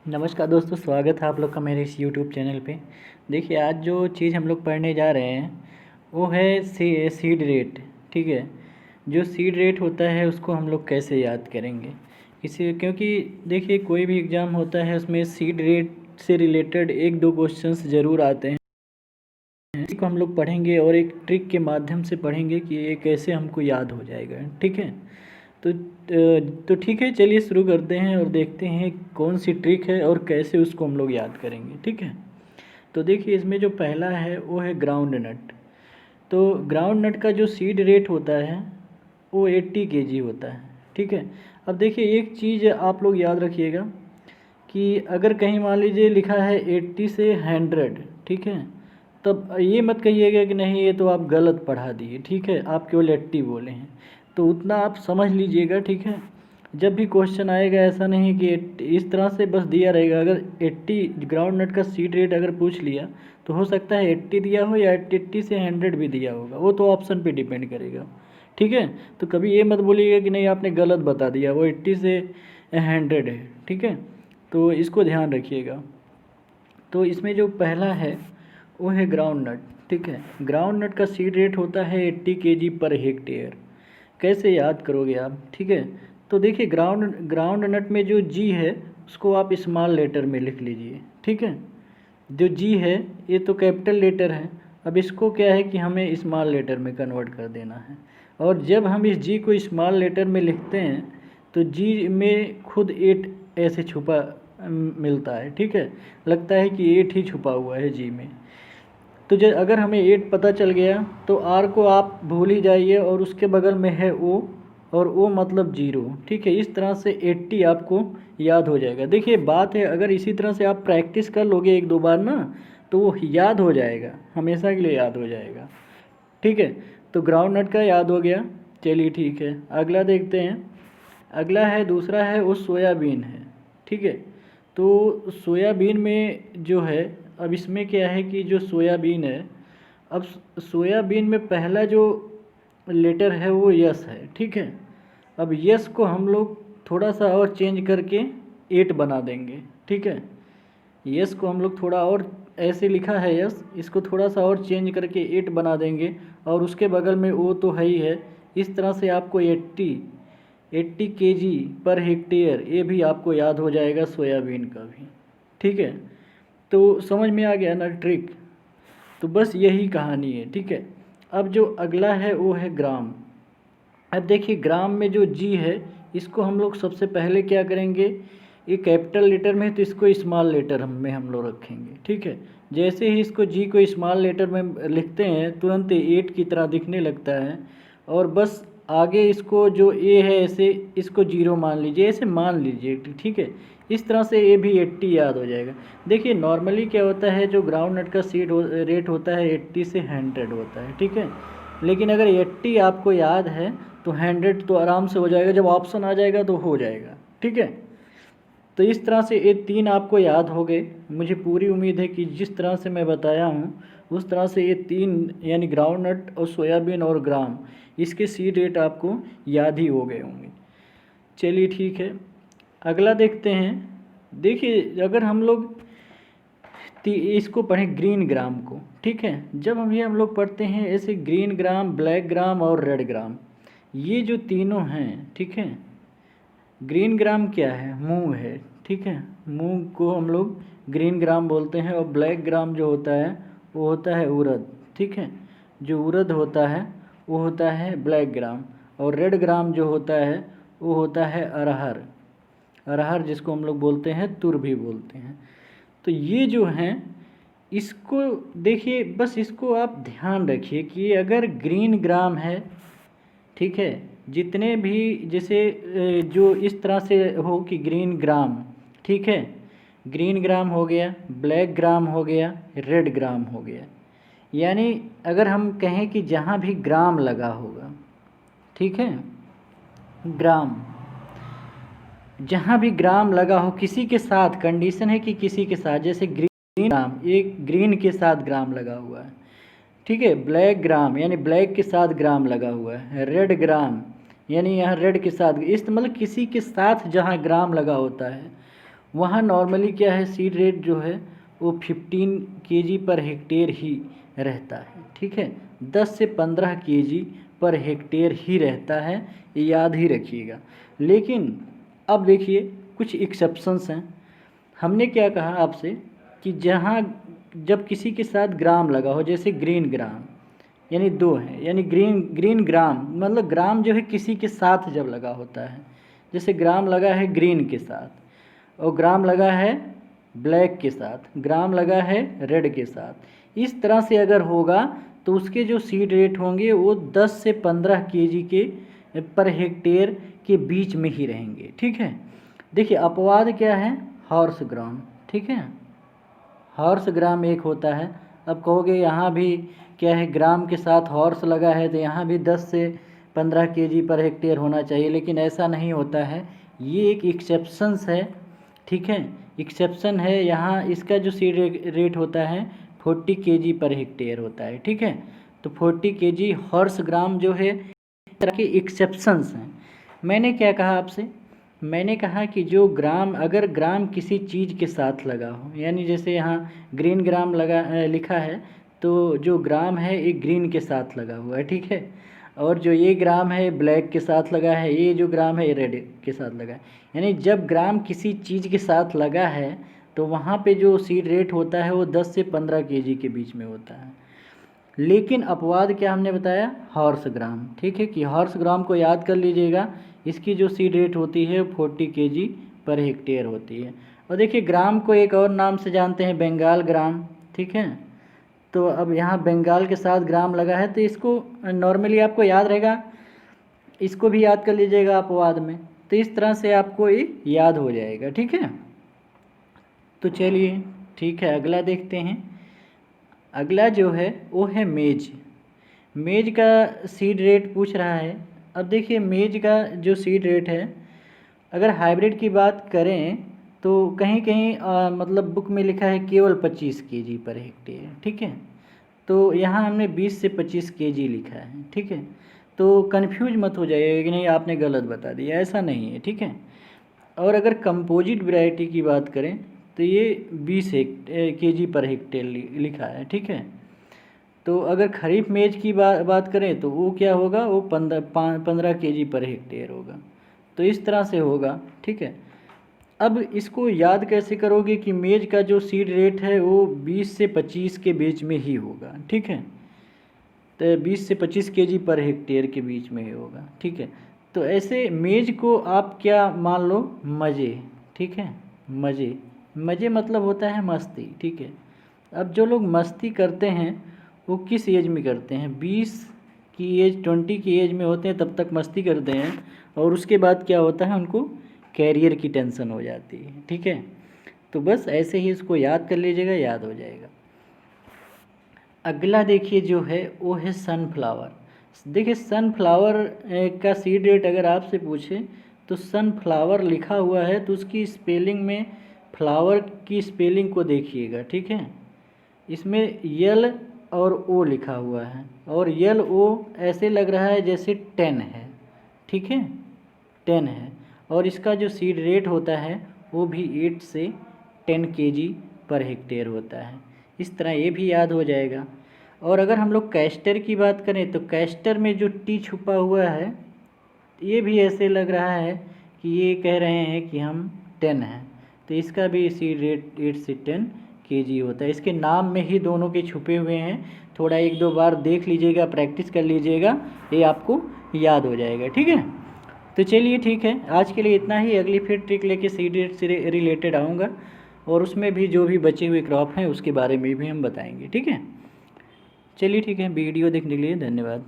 नमस्कार दोस्तों, स्वागत है आप लोग का मेरे इस यूट्यूब चैनल पे। देखिए, आज जो चीज़ हम लोग पढ़ने जा रहे हैं वो है सीड रेट। ठीक है, जो सीड रेट होता है उसको हम लोग कैसे याद करेंगे, इसे क्योंकि देखिए कोई भी एग्ज़ाम होता है उसमें सीड रेट से रिलेटेड एक दो क्वेश्चंस ज़रूर आते हैं। इसी को हम लोग पढ़ेंगे और एक ट्रिक के माध्यम से पढ़ेंगे कि ये कैसे हमको याद हो जाएगा। ठीक है, तो ठीक है, चलिए शुरू करते हैं और देखते हैं कौन सी ट्रिक है और कैसे उसको हम लोग याद करेंगे। ठीक है, तो देखिए इसमें जो पहला है वो है ग्राउंड नट। तो ग्राउंड नट का जो सीड रेट होता है वो 80 केजी होता है। ठीक है, अब देखिए एक चीज़ आप लोग याद रखिएगा कि अगर कहीं मान लीजिए लिखा है 80 से 100, ठीक है, तब ये मत कहिएगा कि नहीं ये तो आप गलत पढ़ा दिए। ठीक है, आप केवल 80 बोले हैं, तो उतना आप समझ लीजिएगा। ठीक है, जब भी क्वेश्चन आएगा ऐसा नहीं कि इस तरह से बस दिया रहेगा। अगर 80 ग्राउंड नट का सीड रेट अगर पूछ लिया तो हो सकता है 80 दिया हो या 80 से 100 भी दिया होगा, वो तो ऑप्शन पे डिपेंड करेगा। ठीक है, तो कभी ये मत बोलिएगा कि नहीं आपने गलत बता दिया, वो 80 से 100 है। ठीक है, तो इसको ध्यान रखिएगा। तो इसमें जो पहला है वो है ग्राउंड नट। ठीक है, ग्राउंड नट का सीड रेट होता है 80 केजी पर हेक्टेयर। कैसे याद करोगे आप? ठीक है, तो देखिए ग्राउंड नट में जो जी है उसको आप स्मॉल लेटर में लिख लीजिए। ठीक है, जो जी है ये तो कैपिटल लेटर है, अब इसको क्या है कि हमें स्मॉल लेटर में कन्वर्ट कर देना है। और जब हम इस जी को स्मॉल लेटर में लिखते हैं तो जी में खुद 8 ऐसे छुपा मिलता है। ठीक है, लगता है कि 8 ही छुपा हुआ है जी में। तो जब अगर हमें 8 पता चल गया तो आर को आप भूल ही जाइए और उसके बगल में है ओ, और ओ मतलब 0। ठीक है, इस तरह से 80 आपको याद हो जाएगा। देखिए बात है, अगर इसी तरह से आप प्रैक्टिस कर लोगे एक दो बार ना तो वो याद हो जाएगा, हमेशा के लिए याद हो जाएगा। ठीक है, तो ग्राउंड नट का याद हो गया। चलिए ठीक है, अगला देखते हैं। अगला है, दूसरा है वो सोयाबीन है। ठीक है, तो सोयाबीन में जो है, अब इसमें क्या है कि जो सोयाबीन है, अब सोयाबीन में पहला जो लेटर है वो यस है। ठीक है, अब यस को हम लोग थोड़ा सा और चेंज करके 8 बना देंगे। ठीक है, यस को हम लोग थोड़ा और, ऐसे लिखा है यस, इसको थोड़ा सा और चेंज करके 8 बना देंगे और उसके बगल में ओ तो है ही है। इस तरह से आपको 80 केजी पर हेक्टेयर ये भी आपको याद हो जाएगा सोयाबीन का भी। ठीक है, तो समझ में आ गया ना ट्रिक? तो बस यही कहानी है। ठीक है, अब जो अगला है वो है ग्राम। अब देखिए ग्राम में जो जी है इसको हम लोग सबसे पहले क्या करेंगे, ये कैपिटल लेटर में है तो इसको स्मॉल लेटर में हम लोग रखेंगे। ठीक है, जैसे ही इसको जी को स्मॉल लेटर में लिखते हैं तुरंत 8 की तरह दिखने लगता है, और बस आगे इसको जो ए है ऐसे इसको 0 मान लीजिए, ऐसे मान लीजिए। ठीक है, इस तरह से ए भी 80 याद हो जाएगा। देखिए नॉर्मली क्या होता है, जो ग्राउंड नट का रेट होता है 80 से 100 होता है। ठीक है, लेकिन अगर 80 आपको याद है तो 100 तो आराम से हो जाएगा, जब ऑप्शन आ जाएगा तो हो जाएगा। ठीक है, तो इस तरह से ये 3 आपको याद हो गए। मुझे पूरी उम्मीद है कि जिस तरह से मैं बताया हूँ उस तरह से ये 3 यानी ग्राउंड नट और सोयाबीन और ग्राम, इसके सीड रेट आपको याद ही हो गए होंगे। चलिए ठीक है, अगला देखते हैं। देखिए अगर हम लोग इसको पढ़ें ग्रीन ग्राम को। ठीक है, जब हम लोग पढ़ते हैं ऐसे ग्रीन ग्राम, ब्लैक ग्राम और रेड ग्राम, ये जो तीनों हैं। ठीक है, ग्रीन ग्राम क्या है, मूंग है। ठीक है, मूंग को हम लोग ग्रीन ग्राम बोलते हैं, और ब्लैक ग्राम जो होता है वो होता है उड़द। ठीक है, जो उड़द होता है वो होता है ब्लैक ग्राम, और रेड ग्राम जो होता है वो होता है अरहर। अरहर जिसको हम लोग बोलते हैं तुर भी बोलते हैं। तो ये जो हैं इसको देखिए, बस इसको आप ध्यान रखिए कि अगर ग्रीन ग्राम है, ठीक है, जितने भी जैसे जो इस तरह से हो कि ग्रीन ग्राम, ठीक है, ग्रीन ग्राम हो गया, ब्लैक ग्राम हो गया, रेड ग्राम हो गया। यानी अगर हम कहें कि जहाँ भी ग्राम लगा होगा, ठीक है, ग्राम, जहाँ भी ग्राम लगा हो किसी के साथ, कंडीशन है कि किसी के साथ, जैसे ग्रीन ग्राम, एक ग्रीन के साथ ग्राम लगा हुआ है। ठीक है, ब्लैक ग्राम यानी ब्लैक के साथ ग्राम लगा हुआ है, रेड ग्राम यानी यहाँ रेड के साथ, इस मतलब किसी के साथ जहाँ ग्राम लगा होता है वहाँ नॉर्मली क्या है, सीड रेट जो है वो 15 केजी पर हेक्टेयर ही रहता है, ठीक है, 10 से 15 केजी पर हेक्टेयर ही रहता है, ये याद ही रखिएगा। लेकिन अब देखिए कुछ एक्सेप्शंस हैं। हमने क्या कहा आपसे कि जहाँ जब किसी के साथ ग्राम लगा हो, जैसे ग्रीन ग्राम यानी 2 है, यानी ग्रीन ग्राम मतलब ग्राम जो है किसी के साथ जब लगा होता है, जैसे ग्राम लगा है ग्रीन के साथ और ग्राम लगा है ब्लैक के साथ, ग्राम लगा है रेड के साथ, इस तरह से अगर होगा तो उसके जो सीड रेट होंगे वो 10 से 15 केजी के पर हेक्टेयर के बीच में ही रहेंगे, ठीक है। देखिए अपवाद क्या है, हॉर्स ग्राम, ठीक है, हॉर्स ग्राम एक होता है। अब कहोगे यहाँ भी क्या है, ग्राम के साथ हॉर्स लगा है तो यहाँ भी 10 से 15 केजी पर हेक्टेयर होना चाहिए, लेकिन ऐसा नहीं होता है, ये एक एक्सेप्शंस है, ठीक है, एक्सेप्शन है। यहाँ इसका जो सीड रेट होता है 40 केजी पर हेक्टेयर होता है, ठीक है। तो 40 केजी हॉर्स ग्राम जो है, इस तरह के एक्सेप्शंस हैं। मैंने क्या कहा आपसे, मैंने कहा कि जो ग्राम, अगर ग्राम किसी चीज़ के साथ लगा हो, यानी जैसे यहाँ ग्रीन ग्राम लगा लिखा है, तो जो ग्राम है एक ग्रीन के साथ लगा हुआ है, ठीक है, और जो ये ग्राम है ब्लैक के साथ लगा है, ये जो ग्राम है ये रेड के साथ लगा है। यानी जब ग्राम किसी चीज़ के साथ लगा है तो वहाँ पे जो सीड रेट होता है वो 10 से 15 केजी के बीच में होता है। लेकिन अपवाद क्या हमने बताया, हॉर्स ग्राम, ठीक है, कि हॉर्स ग्राम को याद कर लीजिएगा, इसकी जो सीड रेट होती है 40 केजी पर हेक्टेयर होती है। और देखिए ग्राम को एक और नाम से जानते हैं, बंगाल ग्राम, ठीक है। तो अब यहाँ बंगाल के साथ ग्राम लगा है तो इसको नॉर्मली आपको याद रहेगा, इसको भी याद कर लीजिएगा अपवाद में, तो इस तरह से आपको ये याद हो जाएगा, ठीक है। तो चलिए ठीक है, अगला देखते हैं। अगला जो है वो है मेज। मेज का सीड रेट पूछ रहा है। अब देखिए मेज का जो सीड रेट है, अगर हाइब्रिड की बात करें तो कहीं कहीं मतलब बुक में लिखा है केवल 25 केजी पर हेक्टेयर, ठीक है। तो यहाँ हमने 20 से 25 केजी लिखा है, ठीक है। तो कन्फ्यूज मत हो जाइएगा कि नहीं आपने गलत बता दिया, ऐसा नहीं है, ठीक है। और अगर कंपोजिट वैरायटी की बात करें तो ये 20 केजी पर हेक्टेयर लिखा है, ठीक है। तो अगर खरीफ मेज की बात करें तो वो क्या होगा, वो 15 केजी पर हेक्टेयर होगा। तो इस तरह से होगा, ठीक है। अब इसको याद कैसे करोगे कि मेज का जो सीड रेट है वो 20 से 25 के बीच में ही होगा, ठीक है। तो 20 से 25 केजी पर हेक्टेयर के बीच में ही होगा, ठीक है। तो ऐसे मेज को आप क्या मान लो, मज़े, ठीक है, मज़े, मज़े मतलब होता है मस्ती, ठीक है। अब जो लोग मस्ती करते हैं वो किस एज में करते हैं, 20 की एज 20 की एज में होते हैं तब तक मस्ती करते हैं, और उसके बाद क्या होता है, उनको कैरियर की टेंशन हो जाती है, ठीक है। तो बस ऐसे ही इसको याद कर लीजिएगा, याद हो जाएगा। अगला देखिए जो है वो है सनफ्लावर। देखिए सनफ्लावर का सीड रेट अगर आपसे पूछे तो सनफ्लावर लिखा हुआ है तो उसकी स्पेलिंग में फ्लावर की स्पेलिंग को देखिएगा, ठीक है। इसमें यल और ओ लिखा हुआ है, और यल ओ ऐसे लग रहा है जैसे 10 है, ठीक है, 10 है। और इसका जो सीड रेट होता है वो भी 8 से 10 केजी पर हेक्टेयर होता है। इस तरह ये भी याद हो जाएगा। और अगर हम लोग कैस्टर की बात करें तो कैस्टर में जो टी छुपा हुआ है ये भी ऐसे लग रहा है कि ये कह रहे हैं कि हम 10 हैं, तो इसका भी सीड रेट 8 से 10 केजी होता है। इसके नाम में ही दोनों के छुपे हुए हैं, थोड़ा 1-2 बार देख लीजिएगा, प्रैक्टिस कर लीजिएगा, ये आपको याद हो जाएगा, ठीक है। तो चलिए ठीक है, आज के लिए इतना ही। अगली फिर ट्रिक लेके सीड रेट से रिलेटेड आऊँगा, और उसमें भी जो भी बचे हुए क्रॉप हैं उसके बारे में भी हम बताएंगे, ठीक है। चलिए ठीक है, वीडियो देखने के लिए धन्यवाद।